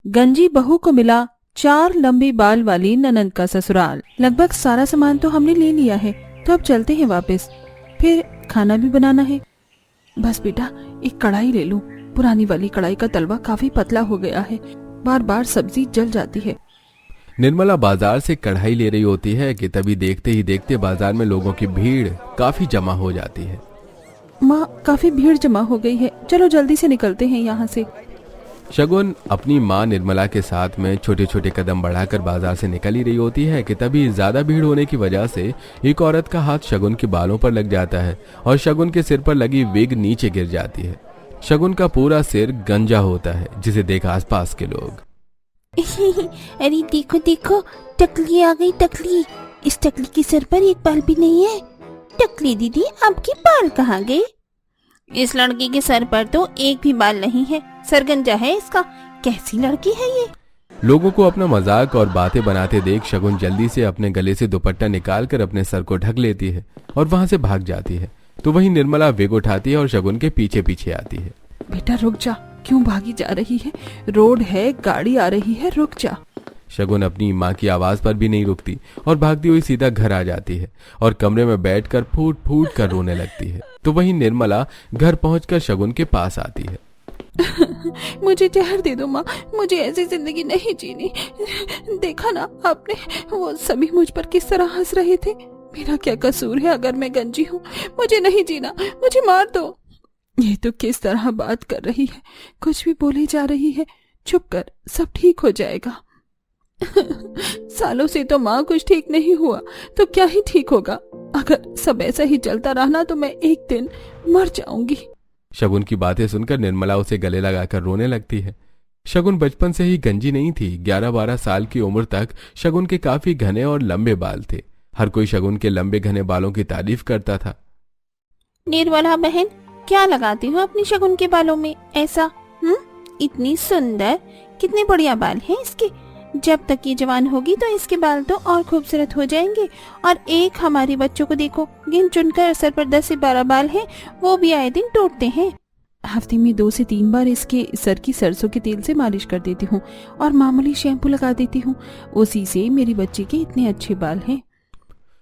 गंजी बहू को मिला 4 लंबे बाल वाली ननंद का ससुराल। लगभग सारा सामान तो हमने ले लिया है, तो अब चलते हैं वापस। फिर खाना भी बनाना है। बस बेटा, एक कढ़ाई ले लूं। पुरानी वाली कढ़ाई का तलवा काफी पतला हो गया है, बार बार सब्जी जल जाती है। निर्मला बाजार से कढ़ाई ले रही होती है कि तभी देखते ही देखते बाजार में लोगों की भीड़ काफी जमा हो जाती है। माँ, काफी भीड़ जमा हो गई है, चलो जल्दी से निकलते हैं यहाँ से। शगुन अपनी माँ निर्मला के साथ में छोटे छोटे कदम बढ़ाकर बाजार से निकल ही रही होती है कि तभी ज्यादा भीड़ होने की वजह से एक औरत का हाथ शगुन के बालों पर लग जाता है और शगुन के सिर पर लगी विग नीचे गिर जाती है। शगुन का पूरा सिर गंजा होता है, जिसे देख आसपास के लोग अरे देखो देखो, टकली आ गई टकली। इस टकली के सर पर एक बाल भी नहीं है। टकली दीदी, आपके बाल कहाँ गए? इस लड़की के सर पर तो एक भी बाल नहीं है, सरगंजा है इसका। कैसी लड़की है ये? लोगों को अपना मजाक और बातें बनाते देख शगुन जल्दी से अपने गले से दुपट्टा निकालकर अपने सर को ढक लेती है और वहां से भाग जाती है। तो वहीं निर्मला विग उठाती है और शगुन के पीछे पीछे आती है। बेटा रुक जा, क्यों भागी जा रही है? रोड है, गाड़ी आ रही है, रुक जा। शगुन अपनी माँ की आवाज पर भी नहीं रुकती और भागती हुई सीधा घर आ जाती है और कमरे में बैठकर फूट फूट कर रोने लगती है। तो वहीं निर्मला घर पहुंचकर शगुन के पास आती है। मुझे जहर दे दो माँ, मुझे ऐसी जिंदगी नहीं जीनी। देखा ना आपने, वो सभी मुझ पर किस तरह हंस रहे थे। मेरा क्या कसूर है अगर मैं गंजी हूँ? मुझे नहीं जीना, मुझे मार दो। ये तो किस तरह बात कर रही है, कुछ भी बोली जा रही है। चुप कर, सब ठीक हो जाएगा। सालों से तो माँ कुछ ठीक नहीं हुआ, तो क्या ही ठीक होगा? अगर सब ऐसा ही चलता रहा तो मैं एक दिन मर जाऊंगी। शगुन की बातें सुनकर निर्मला उसे गले लगाकर रोने लगती है। शगुन बचपन से ही गंजी नहीं थी। 11-12 साल की उम्र तक शगुन के काफी घने और लंबे बाल थे। हर कोई शगुन के लंबे घने बालों की तारीफ करता था। निर्मला बहन, क्या लगाती हो अपनी शगुन के बालों में ऐसा? इतनी सुंदर, कितने बढ़िया बाल हैं इसके। जब तक ये जवान होगी तो इसके बाल तो और खूबसूरत हो जाएंगे। और एक हमारे बच्चों को देखो, गिन चुनकर सर पर 10 से 12 बाल हैं, वो भी आए दिन टूटते हैं। हफ्ते में 2 से 3 बार इसके सर की सरसों के तेल से मालिश कर देती हूँ और मामूली शैम्पू लगा देती हूँ। उसी से मेरी बच्ची के इतने अच्छे बाल हैं।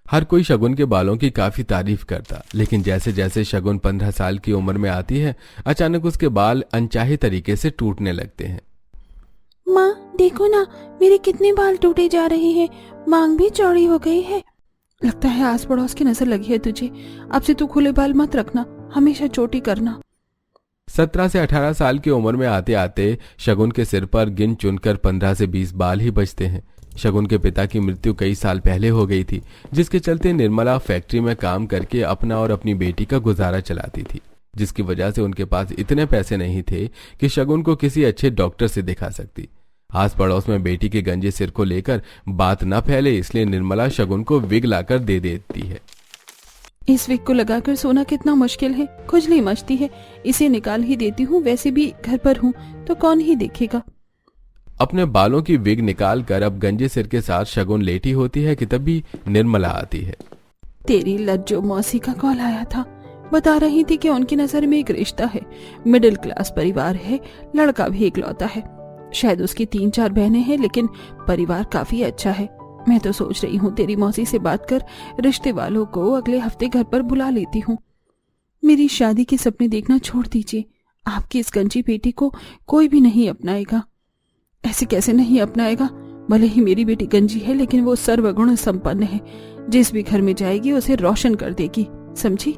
हर कोई शगुन के बालों की काफी तारीफ करता, लेकिन जैसे जैसे शगुन 15 साल की उम्र में आती है, अचानक उसके बाल अनचाहे तरीके से टूटने लगते हैं। माँ देखो ना, मेरे कितने बाल टूटे जा रहे हैं, मांग भी चौड़ी हो गई है। लगता है आस पड़ोस की नजर लगी है तुझे। अब से तू खुले बाल मत रखना, हमेशा चोटी करना। 17 से 18 साल की उम्र में आते आते शगुन के सिर पर गिन चुनकर 15 से 20 बाल ही बचते हैं। शगुन के पिता की मृत्यु कई साल पहले हो गई थी, जिसके चलते निर्मला फैक्ट्री में काम करके अपना और अपनी बेटी का गुजारा चलाती थी, जिसकी वजह से उनके पास इतने पैसे नहीं थे कि शगुन को किसी अच्छे डॉक्टर से दिखा सकती। आस पड़ोस में बेटी के गंजे सिर को लेकर बात न फैले, इसलिए निर्मला शगुन को विग लाकर दे देती है। इस विग को लगाकर सोना कितना मुश्किल है, खुजली मचती है। इसे निकाल ही देती हूँ, वैसे भी घर पर हूँ तो कौन ही देखेगा। अपने बालों की विग निकाल कर अब गंजे सिर के साथ शगुन लेटी होती है कि तभी निर्मला आती है। तेरी लज्जो मौसी का कॉल आया था, बता रही थी कि उनकी नजर में एक रिश्ता है, मिडिल क्लास परिवार है, लड़का भी इकलौता है। शायद उसकी 3-4 बहनें हैं, लेकिन परिवार काफी अच्छा है। मैं तो सोच रही हूँ तेरी मौसी से बात कर रिश्ते वालों को अगले हफ्ते घर पर बुला लेती हूँ। मेरी शादी के सपने देखना छोड़ दीजिए। आपकी इस गंजी बेटी को कोई भी नहीं अपनाएगा। ऐसे कैसे नहीं अपनाएगा? भले ही मेरी बेटी गंजी है, लेकिन वो सर्वगुण संपन्न है। जिस भी घर में जाएगी उसे रोशन कर देगी, समझी?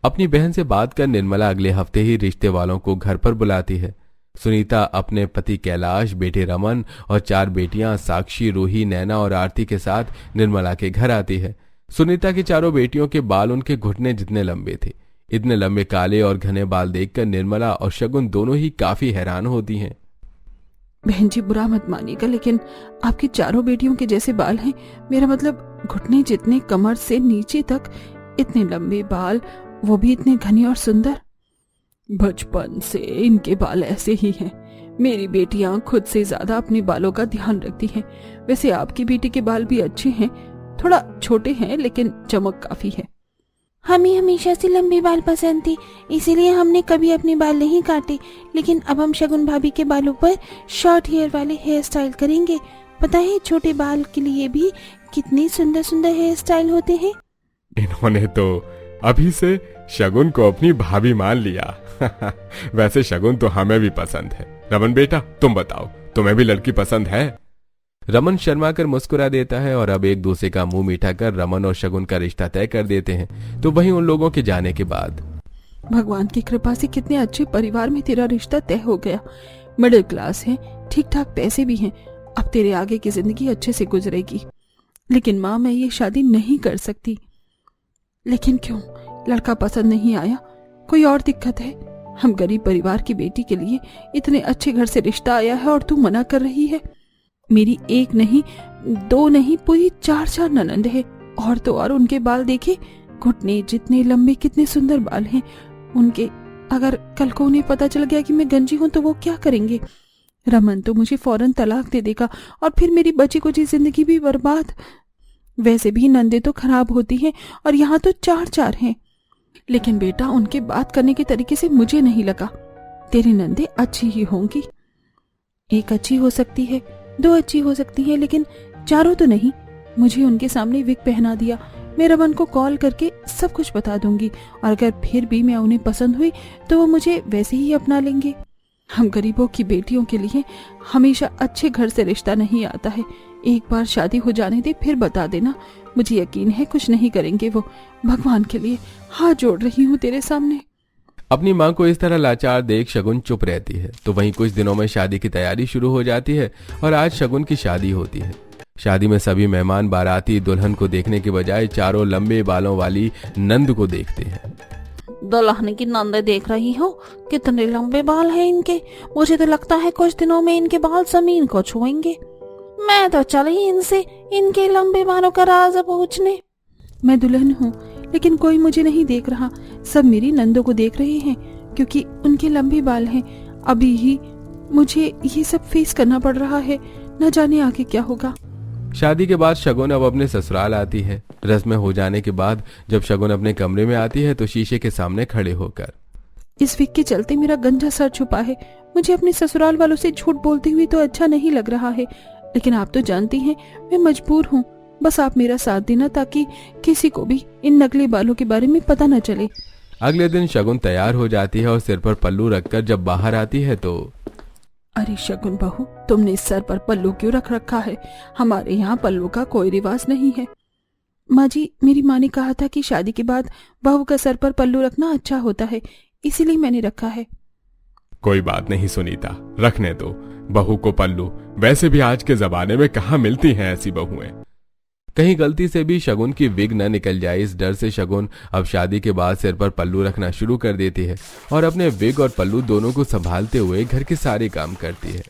अपनी बहन से बात कर निर्मला अगले हफ्ते ही रिश्ते वालों को घर पर बुलाती है। सुनीता अपने पति कैलाश, बेटे रमन और 4 बेटियां साक्षी, रूही, नैना और आरती के साथ निर्मला के घर आती है। सुनीता की 4 बेटियों के बाल उनके घुटने जितने लंबे थे। इतने लंबे काले और घने बाल देखकर निर्मला और शगुन दोनों ही काफी हैरान होती हैं। बहन जी बुरा मत मानिएगा, लेकिन आपकी 4 बेटियों के जैसे बाल हैं। मेरा मतलब घुटने जितने, कमर से नीचे तक इतने लंबे बाल, वो भी इतने घने और सुंदर। बचपन से इनके बाल ऐसे ही हैं। मेरी बेटियां खुद से ज्यादा अपने बालों का ध्यान रखती हैं। वैसे आपकी बेटी के बाल भी अच्छे हैं, थोड़ा छोटे हैं लेकिन चमक काफी है। हमें हमेशा से लंबे बाल पसंद थे, इसीलिए हमने कभी अपने बाल नहीं काटे, लेकिन अब हम शगुन भाभी के बालों पर शॉर्ट हेयर वाले हेयर स्टाइल करेंगे। पता है छोटे बाल के लिए भी कितने सुंदर सुंदर हेयर स्टाइल होते हैं। इन्होंने तो अभी से शगुन को अपनी भाभी मान लिया। वैसे शगुन तो हमें भी पसंद है। रमन बेटा तुम बताओ, तुम्हें भी लड़की पसंद है? रमन शर्मा कर मुस्कुरा देता है और अब एक दूसरे का मुंह मीठा कर रमन और शगुन का रिश्ता तय कर देते हैं। तो वहीं उन लोगों के जाने के बाद भगवान की कृपा से कितने अच्छे परिवार में तेरा रिश्ता तय हो गया। मिडिल क्लास है, ठीक ठाक पैसे भी हैं। अब तेरे आगे की जिंदगी अच्छे से गुजरेगी। लेकिन माँ, मैं ये शादी नहीं कर सकती। लेकिन क्यों? लड़का पसंद नहीं आया? कोई और दिक्कत है? हम गरीब परिवार की बेटी के लिए इतने अच्छे घर से रिश्ता आया है और तू मना कर रही है। मेरी एक नहीं, दो नहीं, पूरी 4 ननंद है। और तो और उनके बाल देखे, घुटने जितने लंबे, कितने सुंदर बाल हैं उनके। अगर कल को उन्हें पता चल गया कि मैं गंजी हूं तो वो क्या करेंगे? रमन तो मुझे फौरन तलाक दे देगा और फिर मेरी बची कुची जिंदगी भी बर्बाद। वैसे भी नंदे तो खराब होती हैं और यहाँ तो 4 हैं। लेकिन बेटा, उनके बात करने के तरीके से मुझे नहीं लगा तेरी नंदे अच्छी ही होंगी। एक अच्छी हो सकती है, 2 अच्छी हो सकती हैं, लेकिन 4 तो नहीं। मुझे उनके सामने विग पहना दिया। मैं रमन को कॉल करके सब कुछ बता दूंगी और अगर फिर भी मैं उन्हें पसंद हुई तो वो मुझे वैसे ही अपना लेंगे। हम गरीबों की बेटियों के लिए हमेशा अच्छे घर से रिश्ता नहीं आता है। एक बार शादी हो जाने दे, फिर बता देना। मुझे यकीन है कुछ नहीं करेंगे वो। भगवान के लिए हाथ जोड़ रही हूँ तेरे सामने। अपनी मां को इस तरह लाचार देख शगुन चुप रहती है। तो वहीं कुछ दिनों में शादी की तैयारी शुरू हो जाती है और आज शगुन की शादी होती है। शादी में सभी मेहमान बाराती दुल्हन को देखने के बजाय चारों लंबे बालों वाली नंद को देखते हैं। दुल्हन की नंदे देख रही हो, कितने लंबे बाल हैं इनके। मुझे तो लगता है कुछ दिनों में इनके बाल जमीन को छुएंगे। मैं तो चली इनसे इनके लंबे बालों का राज पूछने। मैं दुल्हन हूँ, लेकिन कोई मुझे नहीं देख रहा। सब मेरी नंदों को देख रहे हैं क्योंकि उनके लंबे बाल हैं। अभी ही मुझे ये सब फेस करना पड़ रहा है। न जाने आगे क्या होगा। शादी के बाद शगुन अब अपने ससुराल आती है। रस्में हो जाने के बाद जब शगुन अपने कमरे में आती है तो शीशे के सामने खड़े होकर, इस विग के चलते मेरा गंजा सर छुपा है। मुझे अपने ससुराल वालों से झूठ बोलते हुए तो अच्छा नहीं लग रहा है, लेकिन आप तो जानती हैं मैं मजबूर हूँ। बस आप मेरा साथ देना ताकि किसी को भी इन नकली बालों के बारे में पता न चले। अगले दिन शगुन तैयार हो जाती है और सिर पर पल्लू रखकर जब बाहर आती है तो, अरे शगुन बहू, तुमने इस सर पर पल्लू क्यों रख रखा है? हमारे यहाँ पल्लू का कोई रिवाज नहीं है। माँ जी, मेरी माँ ने कहा था कि शादी के बाद बहू का सर पर पल्लू रखना अच्छा होता है, इसीलिए मैंने रखा है। कोई बात नहीं सुनीता, रखने दो बहू को पल्लू। वैसे भी आज के जमाने में कहाँ मिलती हैं ऐसी बहुएं। कहीं गलती से भी शगुन की विग न निकल जाए, इस डर से शगुन अब शादी के बाद सिर पर पल्लू रखना शुरू कर देती है और अपने विग और पल्लू दोनों को संभालते हुए घर के सारे काम करती है।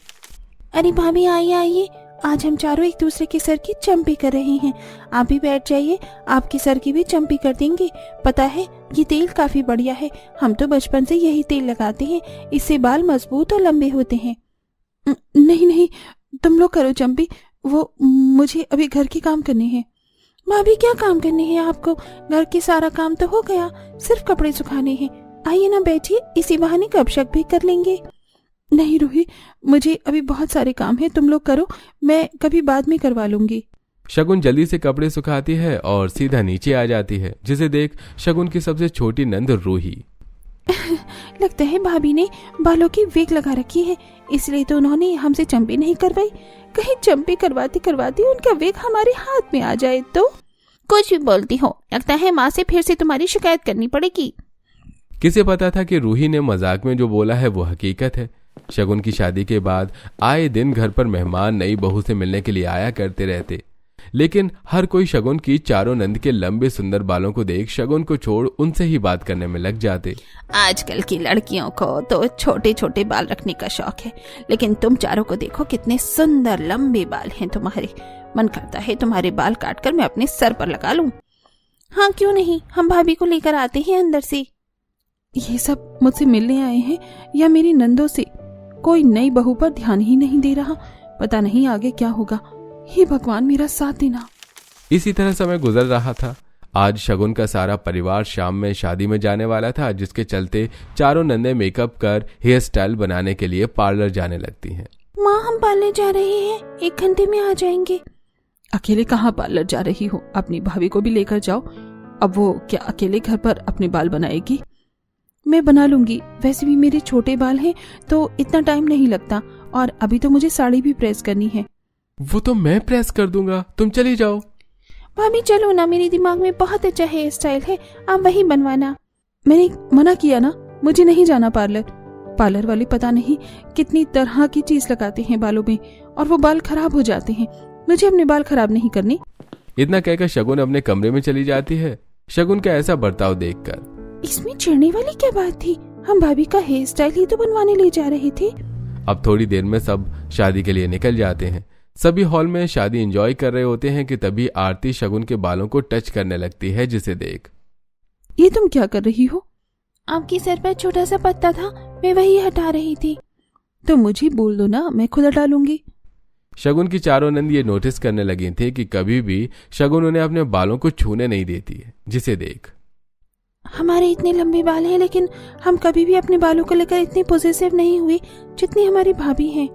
अरे भाभी आइए आइए, आज हम चारों एक दूसरे के सर की चंपी कर रहे हैं। आप भी बैठ जाइए, आपके सर की भी चंपी कर देंगे। पता है ये तेल काफी बढ़िया है, हम तो बचपन से यही तेल लगाते हैं, इससे बाल मजबूत और लंबे होते हैं। नहीं नहीं, तुम लोग करो चंपी, वो मुझे अभी घर के काम करने हैं। भाभी क्या काम करने हैं आपको? घर के सारा काम तो हो गया, सिर्फ कपड़े सुखाने हैं। आइए ना बैठिए, इसी बहाने गपशप भी कर लेंगे। नहीं रूही, मुझे अभी बहुत सारे काम हैं, तुम लोग करो, मैं कभी बाद में करवा लूंगी। शगुन जल्दी से कपड़े सुखाती है और सीधा नीचे आ जाती है, जिसे देख शगुन की सबसे छोटी नंद रूही, लगता है भाभी ने बालों की विग लगा रखी है, इसलिए तो उन्होंने हमसे चंपी नहीं करवाई। कहीं चंपी करवाती करवाती उनका विग हमारे हाथ में आ जाए तो। कुछ भी बोलती हो, लगता है माँ से फिर से तुम्हारी शिकायत करनी पड़ेगी। किसे पता था कि रूही ने मजाक में जो बोला है वो हकीकत है। शगुन की शादी के बाद आए दिन घर पर मेहमान नई बहू से मिलने के लिए आया करते रहते, लेकिन हर कोई शगुन की चारों नंद के लंबे सुंदर बालों को देख शगुन को छोड़ उनसे ही बात करने में लग जाते। आजकल की लड़कियों को तो छोटे छोटे बाल रखने का शौक है, लेकिन तुम चारों को देखो कितने सुंदर लंबे बाल हैं तुम्हारे। मन करता है तुम्हारे बाल काटकर मैं अपने सर पर लगा लूं। हाँ क्यों नहीं, हम भाभी को लेकर आते हैं अंदर से। ये सब मुझसे मिलने आए हैं या मेरी नंदों से? कोई नई बहू पर ध्यान ही नहीं दे रहा। पता नहीं आगे क्या होगा। हे भगवान, मेरा साथ देना। इसी तरह समय गुजर रहा था। आज शगुन का सारा परिवार शाम में शादी में जाने वाला था, जिसके चलते चारों नंदे मेकअप कर हेयर स्टाइल बनाने के लिए पार्लर जाने लगती हैं। माँ, हम पार्लर जा रहे हैं, 1 घंटे में आ जाएंगे। अकेले कहाँ पार्लर जा रही हो? अपनी भाभी को भी लेकर जाओ। अब वो क्या अकेले घर पर अपने बाल बनाएगी? मैं बना लूंगी, वैसे भी मेरे छोटे बाल हैं तो इतना टाइम नहीं लगता, और अभी तो मुझे साड़ी भी प्रेस करनी है। वो तो मैं प्रेस कर दूंगा, तुम चली जाओ। भाभी चलो ना, मेरे दिमाग में बहुत अच्छा हेयर स्टाइल है, आप वही बनवाना। मैंने मना किया ना, मुझे नहीं जाना पार्लर। पार्लर वाले पता नहीं कितनी तरह की चीज लगाते हैं बालों में, और वो बाल खराब हो जाते हैं। मुझे अपने बाल खराब नहीं करने। इतना कहकर शगुन अपने कमरे में चली जाती है। शगुन का ऐसा बर्ताव देखकर इसमें चिढ़ने वाली क्या बात थी? हम भाभी का हेयर स्टाइल ही तो बनवाने ले जा रहे थे। अब थोड़ी देर में सब शादी के लिए निकल जाते हैं। सभी हॉल में शादी एंजॉय कर रहे होते हैं कि तभी आरती शगुन के बालों को टच करने लगती है, जिसे देख। ये तुम क्या कर रही हो? आपके सर पर छोटा सा पत्ता था, मैं वही हटा रही थी। तो मुझे बोल दो ना, मैं खुद हटा लूंगी। शगुन की चारों नंद ये नोटिस करने लगी थी कि कभी भी शगुन उन्हें अपने बालों को छूने नहीं देती है, जिसे देख। हमारे इतने लंबे बाल हैं, लेकिन हम कभी भी अपने बालों को लेकर इतनी पॉसेसिव नहीं हुए जितनी हमारी भाभी हैं।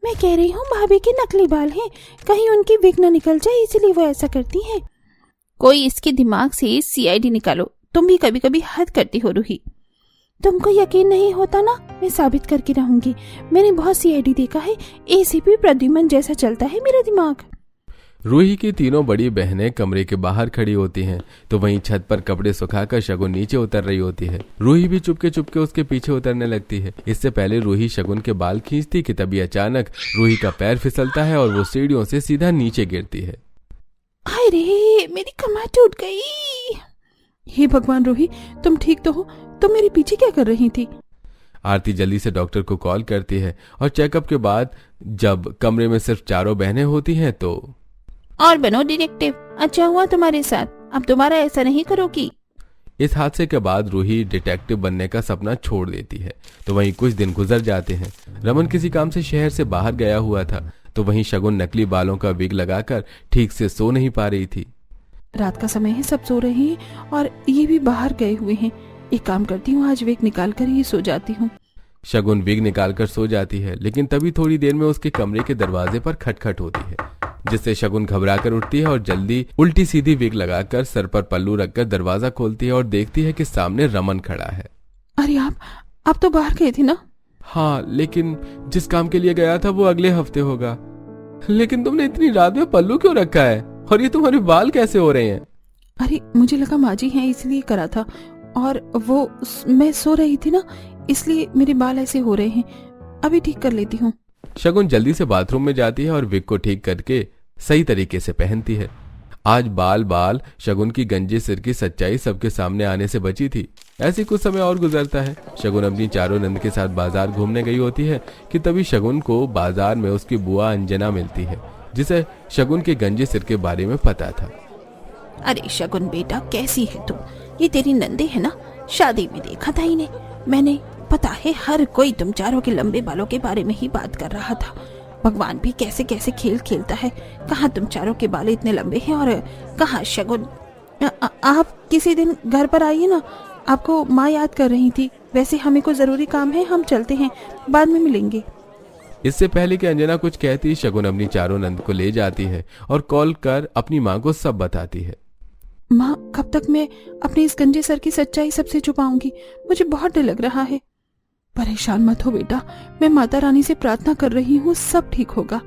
मैं कह रही हूँ भाभी के नकली बाल हैं, कहीं उनकी विग न निकल जाए, इसलिए वो ऐसा करती हैं। कोई इसके दिमाग से सीआईडी निकालो। तुम भी कभी कभी हद करती हो रूही। तुमको यकीन नहीं होता ना, मैं साबित करके रहूंगी। मैंने बहुत सीआईडी देखा है, एसीपी प्रद्युमन जैसा चलता है मेरा दिमाग। रूही की तीनों बड़ी बहनें कमरे के बाहर खड़ी होती हैं, तो वहीं छत पर कपड़े सुखाकर शगुन नीचे उतर रही होती है। रूही भी चुपके चुपके उसके पीछे उतरने लगती है। इससे पहले रूही शगुन के बाल खींचती कि तभी अचानक रूही का पैर फिसलता है और वो सीढ़ियों से सीधा नीचे गिरती है। हाय रे, मेरी कमर टूट गई। हे भगवान रूही, तुम ठीक तो हो? तुम मेरे पीछे क्या कर रही थी? आरती जल्दी से डॉक्टर को कॉल करती है और चेकअप के बाद जब कमरे में सिर्फ चारों बहनें होती हैं तो और बनो डिटेक्टिव, अच्छा हुआ तुम्हारे साथ, अब दोबारा ऐसा नहीं करोगी। इस हादसे के बाद रूही डिटेक्टिव बनने का सपना छोड़ देती है। तो वहीं कुछ दिन गुजर जाते हैं। रमन किसी काम से शहर से बाहर गया हुआ था, तो वहीं शगुन नकली बालों का विग लगाकर ठीक से सो नहीं पा रही थी। रात का समय है, सब सो रहे हैं और ये भी बाहर गए हुए हैं। एक काम करती हूँ, आज विग निकाल कर ही सो जाती हूँ। शगुन विग निकालकर सो जाती है, लेकिन तभी थोड़ी देर में उसके कमरे के दरवाजे पर खटखट होती है, जिससे शगुन घबराकर उठती है और जल्दी उल्टी सीधी विग लगाकर सर पर पल्लू रखकर दरवाजा खोलती है और देखती है कि सामने रमन खड़ा है। अरे आप तो बाहर गए थे ना? हाँ, लेकिन जिस काम के लिए गया था वो अगले हफ्ते होगा। लेकिन तुमने इतनी रात में पल्लू क्यों रखा है, और ये तुम्हारे बाल कैसे हो रहे हैं? अरे मुझे लगा माँ जी हैं इसलिए करा था, और वो मैं सो रही थी ना, इसलिए मेरे बाल ऐसे हो रहे हैं। अभी ठीक कर लेती हूँ। शगुन जल्दी से बाथरूम में जाती है और विग को ठीक करके सही तरीके से पहनती है। आज बाल शगुन की गंजे सिर की सच्चाई सबके सामने आने से बची थी। ऐसे कुछ समय और गुजरता है। शगुन अपनी चारों नंद के साथ बाजार घूमने गई होती है कि तभी शगुन को बाजार में उसकी बुआ अंजना मिलती है, जिसे शगुन के गंजे सिर के बारे में पता था। अरे शगुन बेटा, कैसी है तुम? ये तेरी नंदे है ना? शादी में देखा था इन्हें मैंने। पता है हर कोई तुम चारों के लंबे बालों के बारे में ही बात कर रहा था। भगवान भी कैसे कैसे खेल खेलता है। कहाँ तुम चारों के बाल इतने लंबे हैं और कहाँ शगुन। आप किसी दिन घर पर आइए ना, आपको माँ याद कर रही थी। वैसे हमें कोई जरूरी काम है, हम चलते हैं, बाद में मिलेंगे। इससे पहले कि अंजना कुछ कहती, शगुन अपनी चारों नंद को ले जाती है और कॉल कर अपनी माँ को सब बताती है। माँ, कब तक मैं अपने इस गंजे सर की सच्चाई सबसे छुपाऊंगी? मुझे बहुत डर लग रहा है। परेशान मत हो बेटा, मैं माता रानी से प्रार्थना कर रही हूँ, सब ठीक होगा।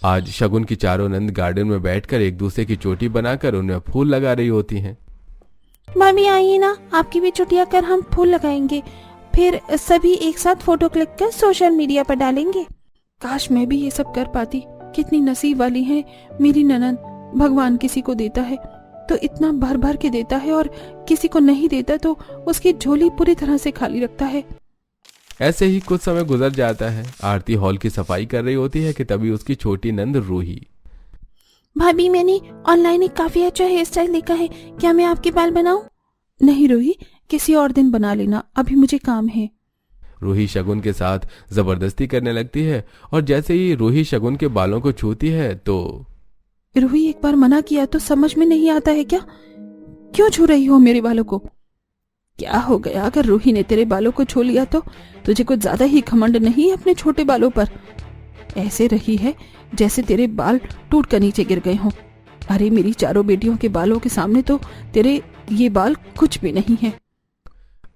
आज शगुन की चारों नंद गार्डन में बैठकर एक दूसरे की चोटी बनाकर उन्हें फूल लगा रही होती हैं। भाभी आइए ना, आपकी भी चुटिया कर हम फूल लगाएंगे, फिर सभी एक साथ फोटो क्लिक कर सोशल मीडिया पर डालेंगे। काश मैं भी ये सब कर पाती। कितनी नसीब वाली है मेरी ननद। भगवान किसी को देता है तो इतना भर भर के देता है, और किसी को नहीं देता तो उसकी झोली पूरी तरह से खाली रखता है। ऐसे ही कुछ समय गुजर जाता है। आरती हॉल की सफाई कर रही होती है कि तभी उसकी छोटी नंद रूही। भाभी, मैंने ऑनलाइन एक काफी अच्छा हेयर स्टाइल देखा है, क्या मैं आपके बाल बनाऊं? नहीं रूही, किसी और दिन बना लेना, अभी मुझे काम है। रूही शगुन के साथ जबरदस्ती करने लगती है और जैसे ही रूही शगुन के बालों को छूती है तो रूही एक बार मना किया तो समझ में नहीं आता है क्या? क्यों छू रही हो मेरे बालों को? क्या हो गया अगर रूही ने तेरे बालों को छू लिया तो? तुझे कुछ ज्यादा ही घमंड नहीं अपने छोटे बालों पर? ऐसे रही है जैसे तेरे बाल टूट कर नीचे गिर गए हों। अरे मेरी चारों बेटियों के बालों के सामने तो तेरे ये बाल कुछ भी नहीं है।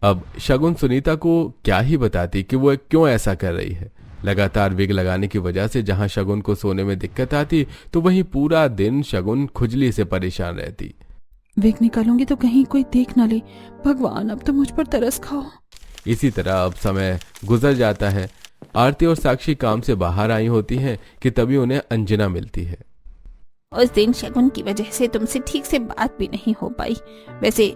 अब शगुन सुनीता को क्या ही बताती कि वो क्यों ऐसा कर रही है। लगातार विग लगाने की वजह से जहां शगुन को सोने में दिक्कत आती तो वहीं पूरा दिन शगुन खुजली से परेशान रहती। विग निकालूंगी तो कहीं कोई देख ना ले। भगवान अब तो मुझ पर तरस खाओ। इसी तरह अब समय गुजर जाता है। आरती और साक्षी काम से बाहर आई होती हैं कि तभी उन्हें अंजना मिलती है। उस दिन शगुन की वजह से तुमसे ठीक से बात भी नहीं हो पाई। वैसे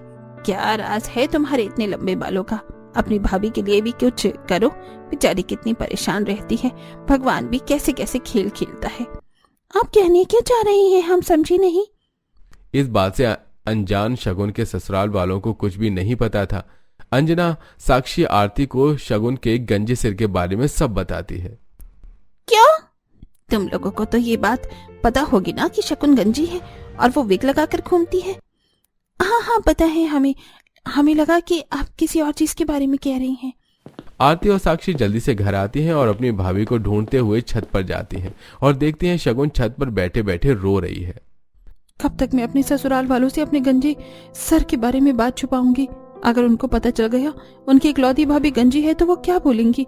क्या राज है तुम्हारे इतने लंबे बालों का? अपनी भाभी के लिए भी कुछ करो, बेचारी कितनी परेशान रहती है। भगवान भी कैसे कैसे खेल खेलता है। आप कहने क्या चाह रही हैं, हम समझी नहीं। इस बात से अनजान शगुन के ससुराल वालों को कुछ भी नहीं पता था। अंजना साक्षी आरती को शगुन के गंजे सिर के बारे में सब बताती है। क्या? तुम लोगों को तो ये बात पता होगी ना कि शगुन गंजी है और वो विग लगाकर घूमती है। हाँ हाँ पता है हमें लगा कि आप किसी और चीज के बारे में कह रही हैं। आरती और साक्षी जल्दी से घर आती हैं और अपनी भाभी को ढूंढते हुए छत पर जाती हैं और देखती हैं शगुन छत पर बैठे बैठे रो रही है। कब तक मैं अपने ससुराल वालों से अपने गंजे सर के बारे में बात छुपाऊंगी? अगर उनको पता चल गया उनकी इकलौती भाभी गंजी है तो वो क्या बोलेंगी?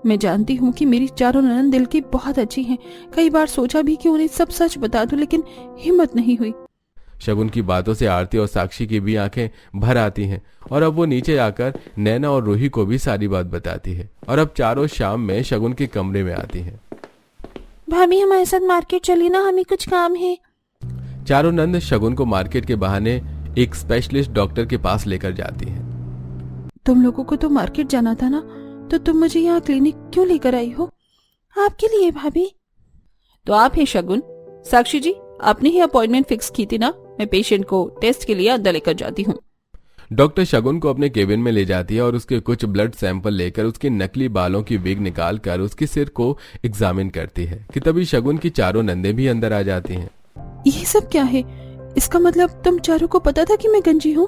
मैं जानती हूँ कि मेरी चारों ननद दिल की बहुत अच्छी हैं। कई बार सोचा भी कि उन्हें सब सच बता दूं, लेकिन हिम्मत नहीं हुई। शगुन की बातों से आरती और साक्षी की भी आंखें भर आती हैं और अब वो नीचे आकर नैना और रूही को भी सारी बात बताती है। और अब चारों शाम में शगुन के कमरे में आती हैं। भाभी हमारे साथ मार्केट चली ना, हमें कुछ काम है। चारों नंद शगुन को मार्केट के बहाने एक स्पेशलिस्ट डॉक्टर के पास लेकर जाती हैं। तुम लोगों को तो मार्केट जाना था ना, तो तुम मुझे यहाँ क्लिनिक क्यों लेकर आई हो? आपके लिए भाभी। तो आप हैं शगुन? साक्षी जी, आपने ही अपॉइंटमेंट फिक्स की थी ना? मैं पेशेंट को टेस्ट के लिए अंदर लेकर जाती हूँ। डॉक्टर शगुन को अपने केबिन में ले जाती है और उसके कुछ ब्लड सैंपल लेकर उसके नकली बालों की विग निकाल कर उसके सिर को एग्जामिन करती है कि तभी शगुन की चारों नंदे भी अंदर आ जाती हैं। ये सब क्या है? इसका मतलब तुम चारों को पता था कि मैं गंजी हूँ?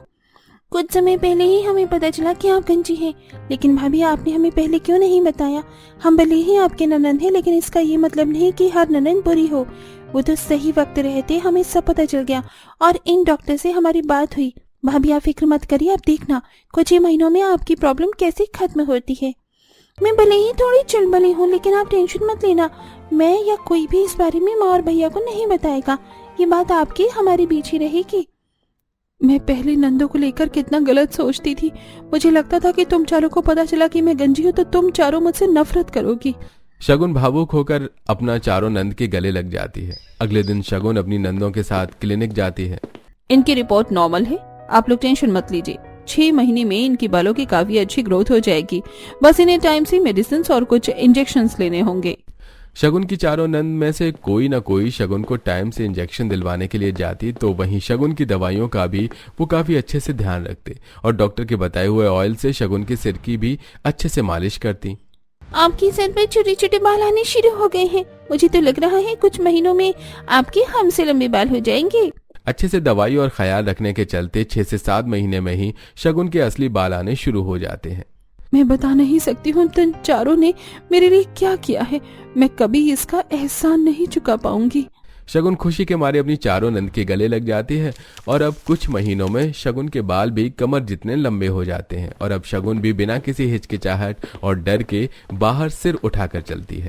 कुछ समय पहले ही हमें पता चला कि आप गंजी हैं, लेकिन भाभी आपने हमें पहले क्यों नहीं बताया? हम भले ही आपके ननद हैं, लेकिन इसका ये मतलब नहीं कि हर ननद बुरी हो। वो तो सही वक्त रहते हमें सब पता चल गया और इन डॉक्टर से हमारी बात हुई। भाभी आप फिक्र मत करिए, आप देखना कुछ ही महीनों में आपकी प्रॉब्लम कैसे खत्म होती है। मैं भले ही थोड़ी चुलबुली हूँ, लेकिन आप टेंशन मत लेना। मैं या कोई भी इस बारे में माँ और भैया को नहीं बताएगा। ये बात आपकी हमारे बीच ही रहेगी। मैं पहले नंदों को लेकर कितना गलत सोचती थी। मुझे लगता था कि तुम चारों को पता चला कि मैं गंजी हूँ तो तुम चारों मुझसे नफरत करोगी। शगुन भावुक होकर अपना चारों नंद के गले लग जाती है। अगले दिन शगुन अपनी नंदों के साथ क्लिनिक जाती है। इनकी रिपोर्ट नॉर्मल है, आप लोग टेंशन मत लीजिए। 6 महीने में इनकी बालों की काफी अच्छी ग्रोथ हो जाएगी। बस इन्हें टाइम से मेडिसिन और कुछ इंजेक्शंस लेने होंगे। शगुन की चारों नंद में से कोई ना कोई शगुन को टाइम से इंजेक्शन दिलवाने के लिए जाती, तो वहीं शगुन की दवाइयों का भी वो काफी अच्छे से ध्यान रखते और डॉक्टर के बताए हुए ऑयल से शगुन के सिर की भी अच्छे से मालिश करती। आपकी सर पे छोटे छोटे बाल आने शुरू हो गए हैं। मुझे तो लग रहा है कुछ महीनों में आपके हमसे लंबे बाल हो जाएंगे। अच्छे से दवाई और ख्याल रखने के चलते 6 से 7 महीने में ही शगुन के असली बाल आने शुरू हो जाते हैं। मैं बता नहीं सकती हूँ तुम चारों ने मेरे लिए क्या किया है। मैं कभी इसका एहसान नहीं चुका पाऊंगी। शगुन खुशी के मारे अपनी चारों नंद के गले लग जाती है और अब कुछ महीनों में शगुन के बाल भी कमर जितने लंबे हो जाते हैं और अब शगुन भी बिना किसी हिचकिचाहट और डर के बाहर सिर उठाकर चलती है।